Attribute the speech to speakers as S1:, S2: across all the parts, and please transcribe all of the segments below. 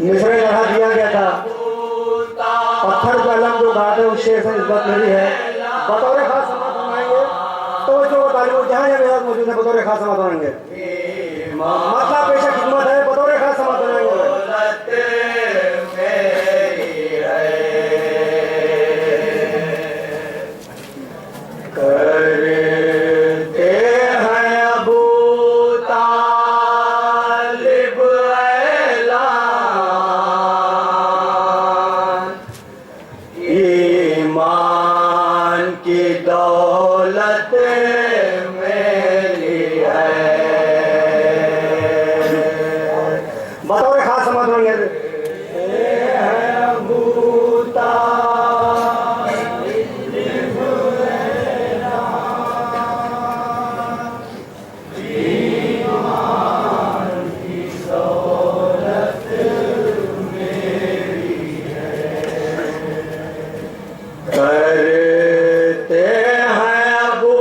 S1: मिसरे लगा दिया गया था, पत्थर का अलम जो घाट है उस शेर से निस्बत मेरी है। बतौर खास समात फरमाएंगे तो जो तालिब जहाँ जहाँ मौजूद है बतौर खास समात फरमाएंगे। मतलब पेशा खिदमत है, बतौर खास समात फरमाएंगे। दौलत मेरी है, बतौर खास समझ होंगे करते हैं अबू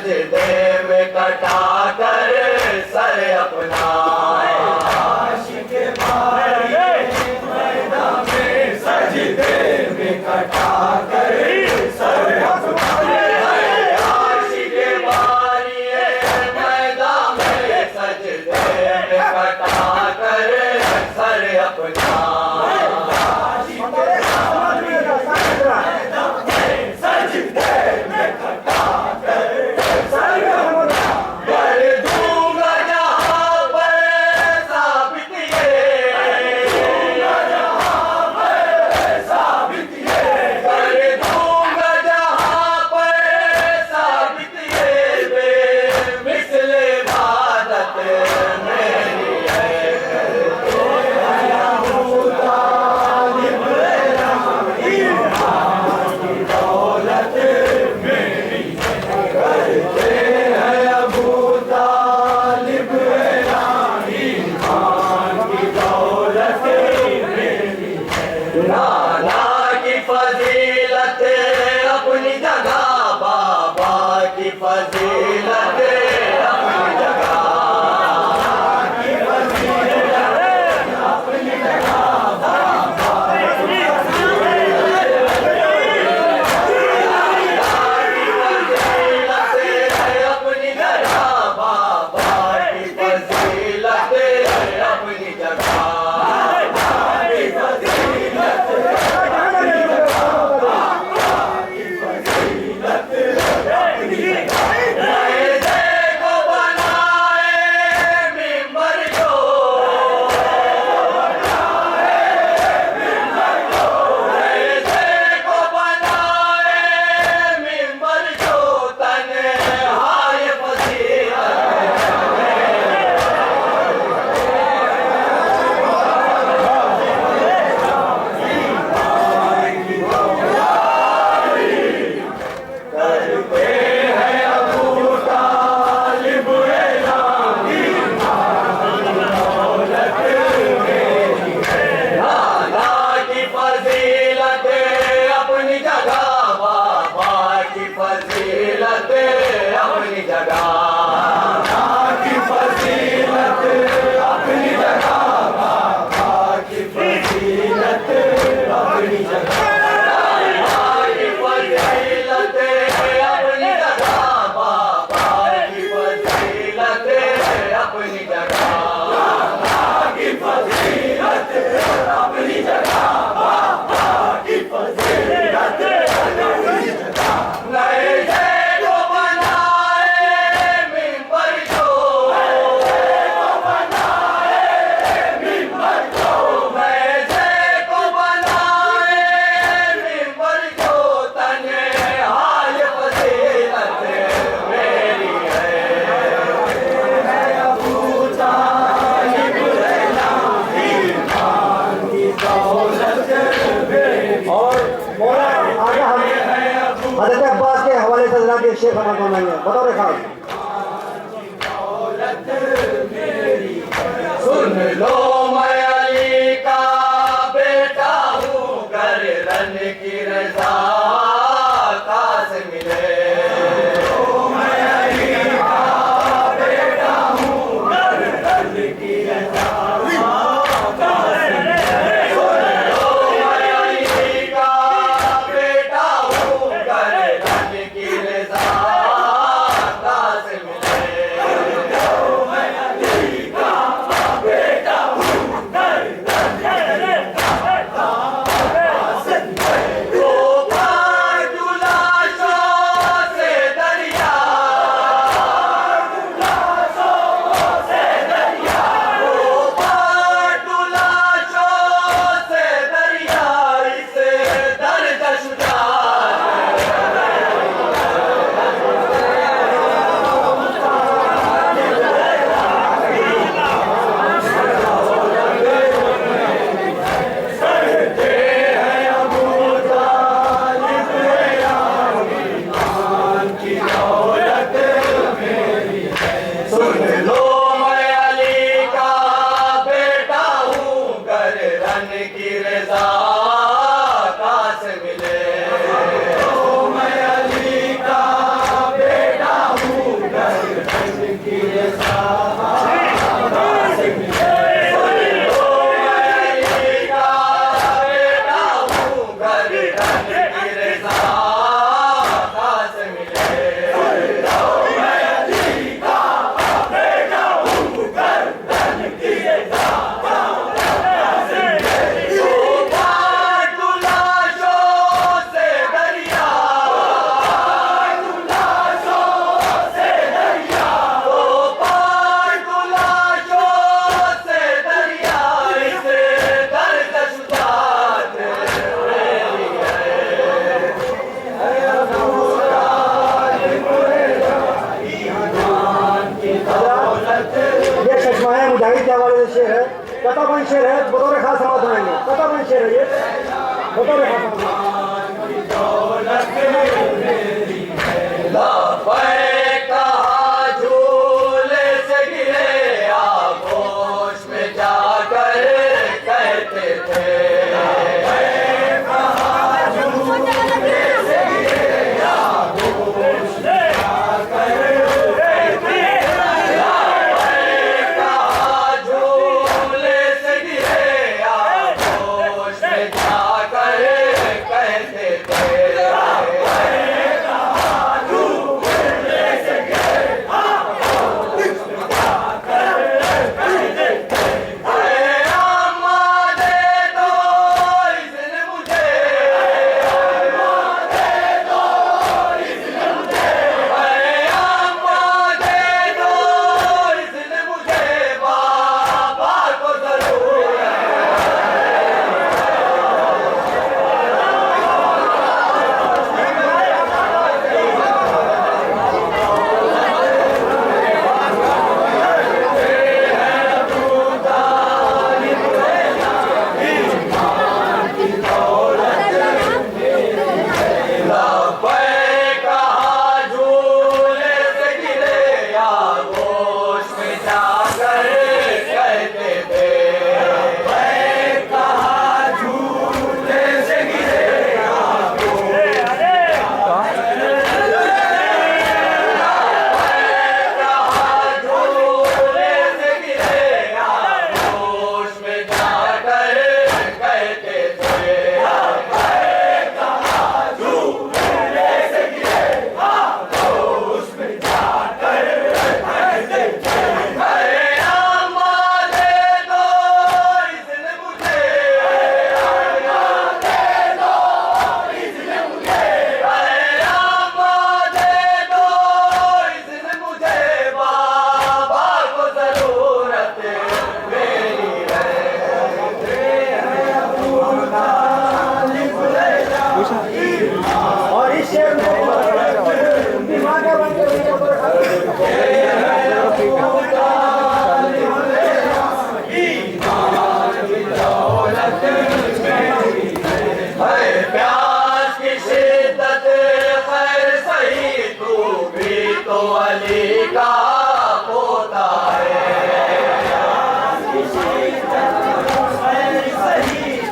S2: सजदे में कटा कर सर अपना आशिक बारी मैदान में सजदे में कटा कर सर अपना आशिक बारी मैदान में सजदे में कटा कर सर अपना नाना की फजीलत अपनी जगह, बाबा की फजीलत अपनी जगह, की फजीलत अपनी जगह, बाबा की फजीलत अपनी जगह, बाबा की फजीलत अपनी जगह।
S1: हज़रत अब्बास के हवाले से जनाब ये शेख हमारे बनाएंगे। बताओ रे खास।
S2: सुन लो मैं अली का बेटा हूँ, गर्दन की रज़ा कास मिले। मैं अली का बेटा हूँ, गर्दन की रज़ा बेटा
S1: कताबन शेर है, बतौर खास समाज बनाएंगे। कताबन शेर है ये, बतौर खास समाज।
S2: झूले से गिरे आगोश में जाकर कहते थे
S1: और इस शेर में दिमाग बन
S2: प्यास की शिद्दत खैर सही तू भी तो अली का पोता है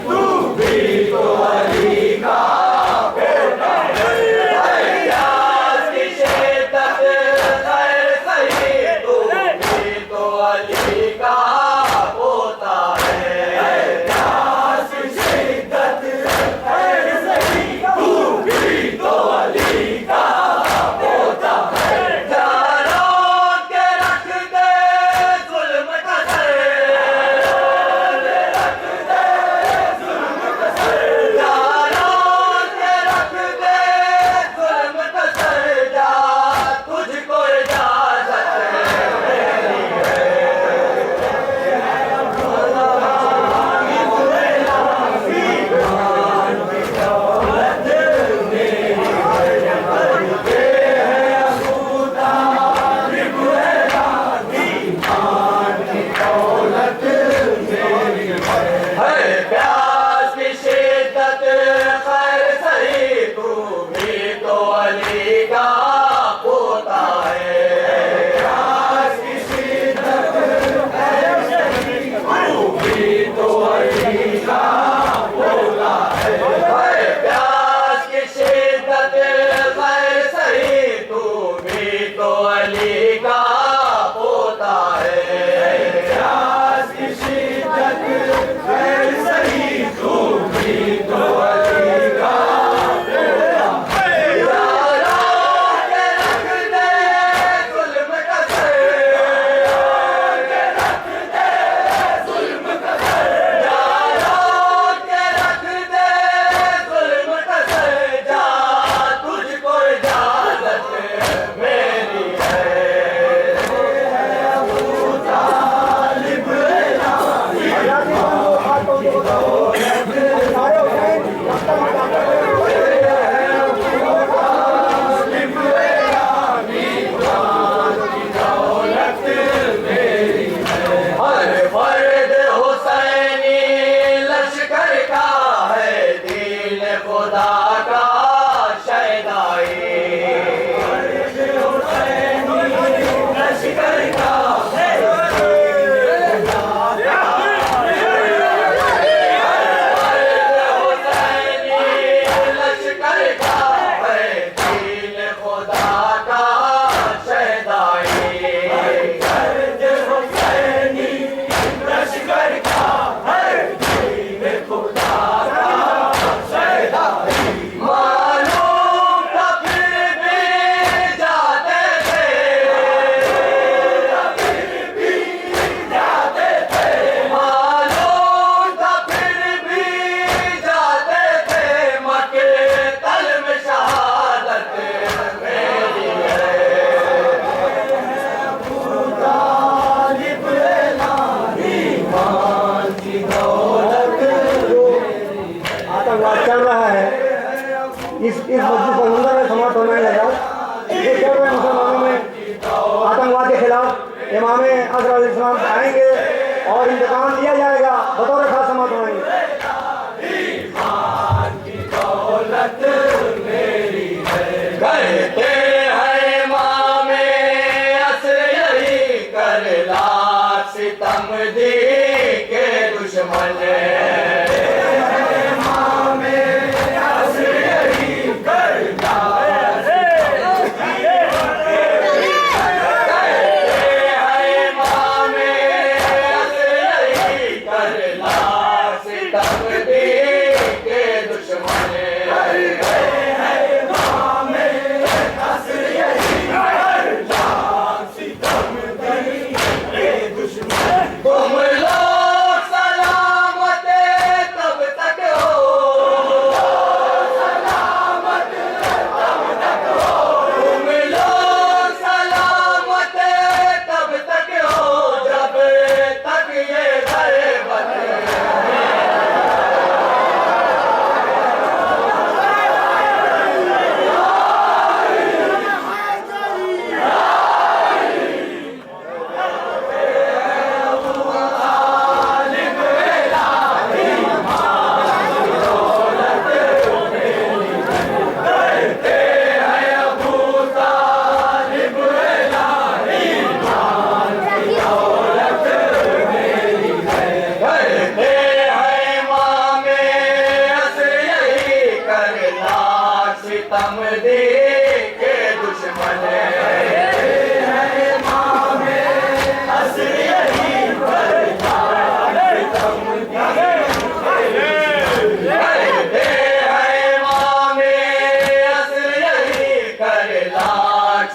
S2: तू भी तो अली का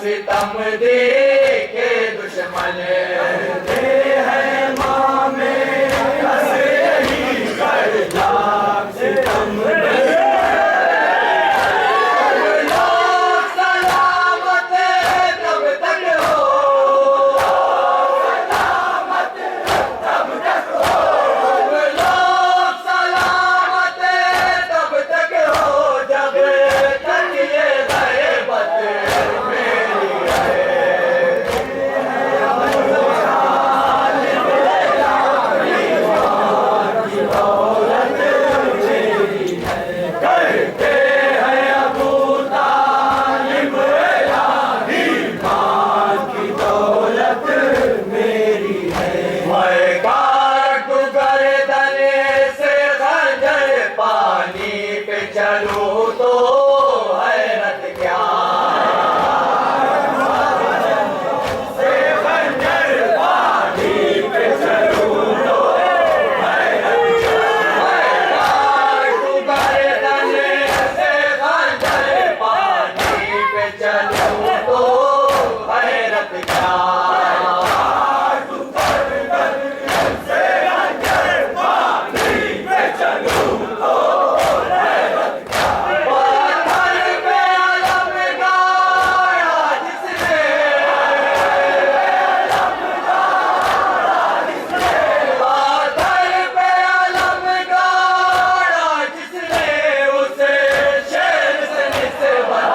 S2: सितम देखे दुश्मन है माँ में कस यही कर लाख सितम लोग सलामत तब तक हो सलामत तब तक हो लोग सलामत तब तक हो जब तक ये गैबत मेरी करते हैं अबू तालिब इलाही मां की दौलत मेरी है मैं काटू गर्दन से खंजर पानी पे चलूं तो हैरत क्या से खंजर पानी पे चलूं तो हैरत क्या मैं काटू गर्दन से खंजर पानी पे चलूं तो हैरत क्या पत्थर पे अलम गाड़ा जिसने पत्थर पे अलम गाड़ा जिसने उसे शेर से निस्बत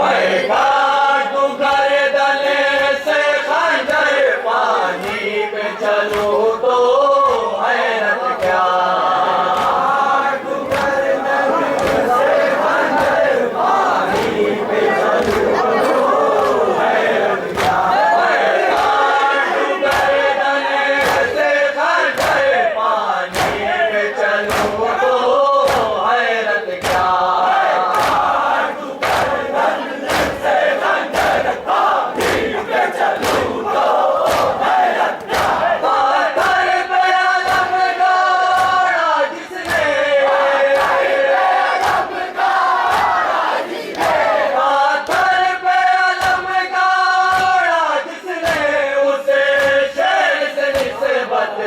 S2: मैं काटू गर्दन से खंजर पानी पे चलूं तो हैरत क्या काटू गर्दन से खंजर पानी पे चलूं तो हैरत क्या मैं काटू गर्दन से खंजर पानी पे चलूं तो हैरत क्या पत्थर पे अलम गाड़ा जिसने पत्थर पे अलम गाड़ा जिसने उसे शेर से निस्बत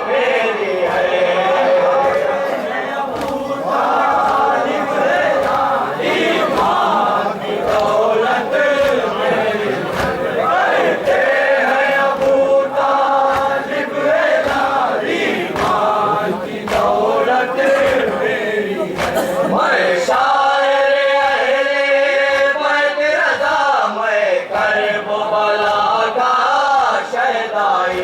S2: मेरी है दौलत मेरी करते हैं अबू तालिब इलाही मां की दौलत मेरी मैं शायर अहले बैत रज़ा मैं करब बला का शहदाई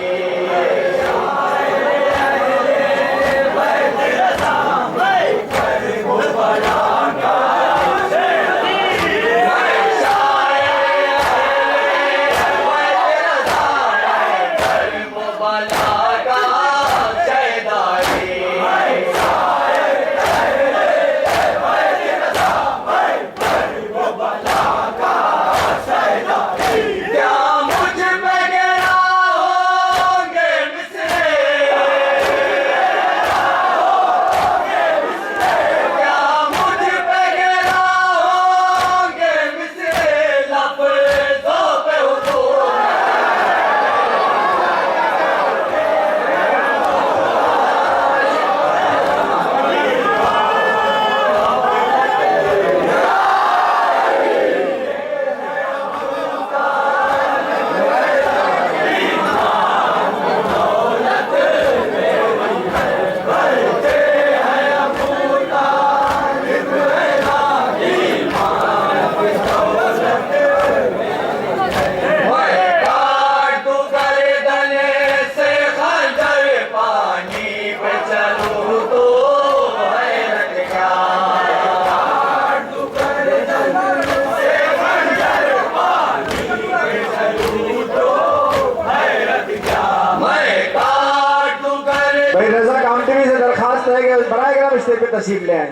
S2: क्या मुझ पे गिरा होंगे मिसरे क्या मुझ पे गिरा होंगे मिसरे लफ्ज़ों पे हुजूर मैं काटू गर्दन से खंजर पानी पे चलूं तो हैरत क्या काटू गर्दन से खंजर पानी पे चलूं तो हैरत क्या मैं काटू गर्दन
S1: भाई रजा काउंटी से दरखास्त है कि बड़ा ग्राम स्टेज पे तशरीफ ले आए।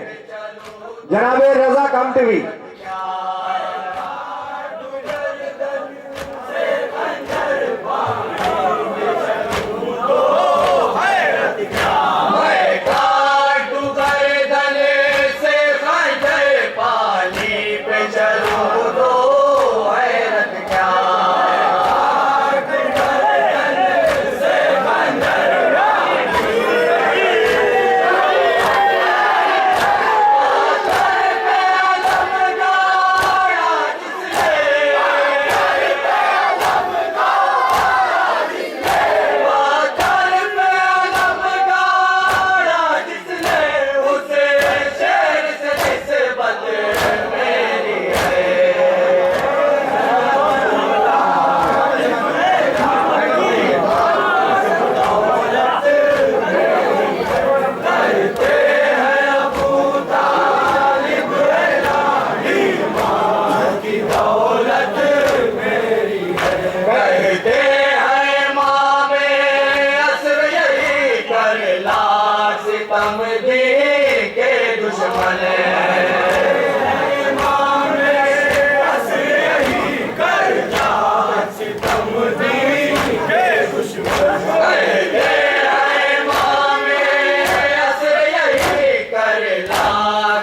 S1: जनाब रजा कामटीवी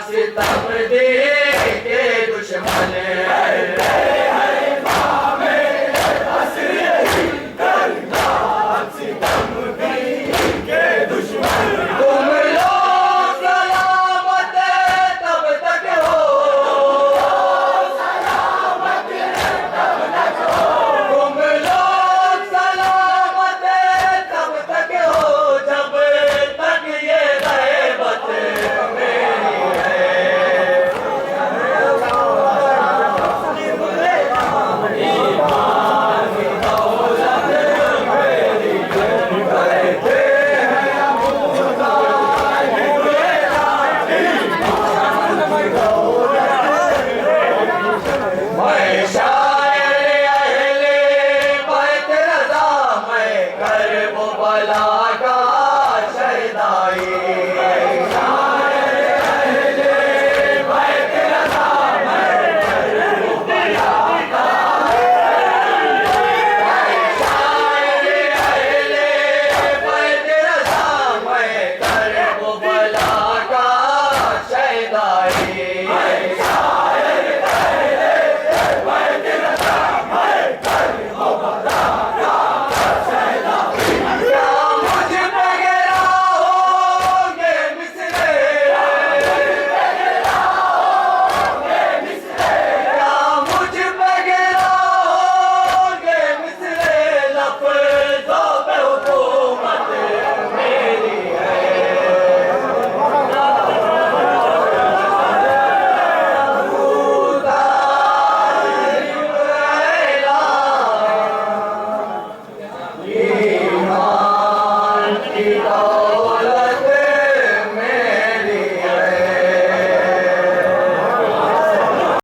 S2: सितम दे